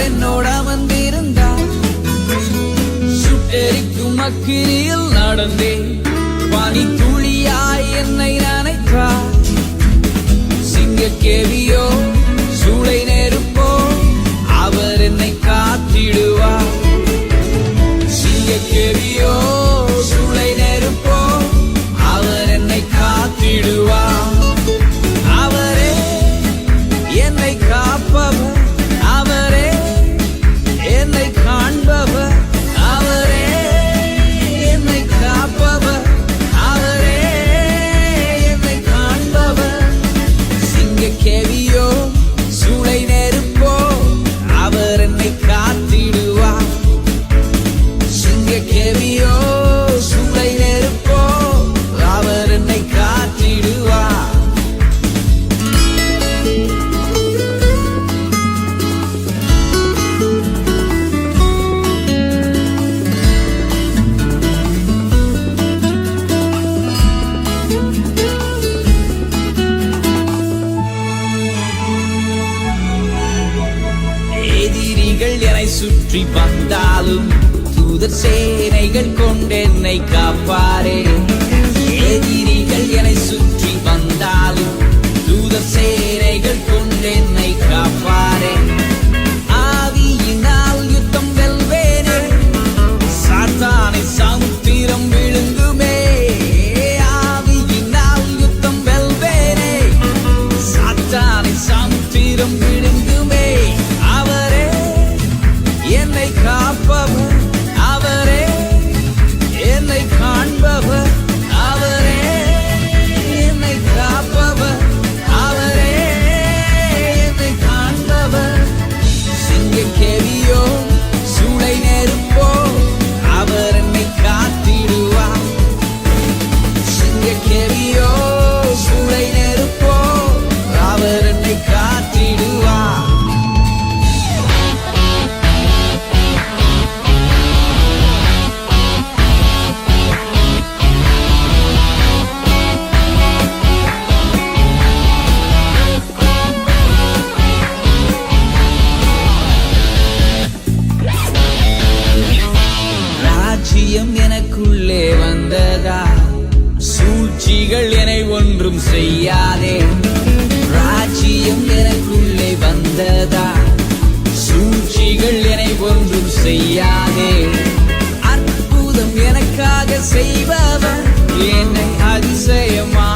என்னோட வந்திருந்தார். சுட்டெரிக்கும் அக்கினியில் நடந்தேன், பனி துளியாய் என்னை நனைத்தார். சிங்கக்கேவியோ சூளை நெருப்போ அவர் என்னை காத்திடுவார். சிங்கக்கேவியோ சூளை நெருப்போ அவர் என்னை காத்திடுவார். அவரே என்னை காப்பவர், அவரே என்னை காண்பவர், அவரே என்னை காப்பவர், அவரே என்னை காண்பவர். சிங்கக்கேவியோ சூளை நெருப்போ அவர் என்னை காத்திடுவார். சிங்கக்கேவியோ சூளை நெருப்போ அவர் என்னை காத்திடுவார். எதிரிகள் என்னை சுற்றி வந்தாலும் தூதர் சேனைகள் கொண்டென்னை காப்பாரே. எதிரிகள் என்னை சுற்றி வந்தாலும் தூதர் சேனைகள் கொண்டென்னை காப்பாரே. ஆவியினால் யுத்தம் வெல்வேனே, சாத்தானை சமுத்திரம் விழுங்குமே. ஆவியினால் யுத்தம் வெல்வேனே, சாத்தானை சமுத்திரம் விழுங்குமே. அவரே என்னை காப்பவர், அவரே என்னை காண்பவர், அவரே என்னை காப்பவர், அவரே என்னை காண்பவர். சிங்கக்கேவியோ சூளை நெருப்போ அவர் என்னை காத்திடுவார். சிங்கக்கேவியோ சூளை நெருப்போ அவர் என்னை காத்திடுவார். ராஜ்யம் எனக்குள்ளே வந்ததா, சூழ்ச்சிகள் என்னை ஒன்றும் செய்யாதே. ராஜ்யம் எனக்குள்ளே வந்ததா, சூழ்ச்சிகள் என்னை ஒன்றும் செய்யாதே. அற்புதம் எனக்காக செய்பவர் என்னை அதிசயமா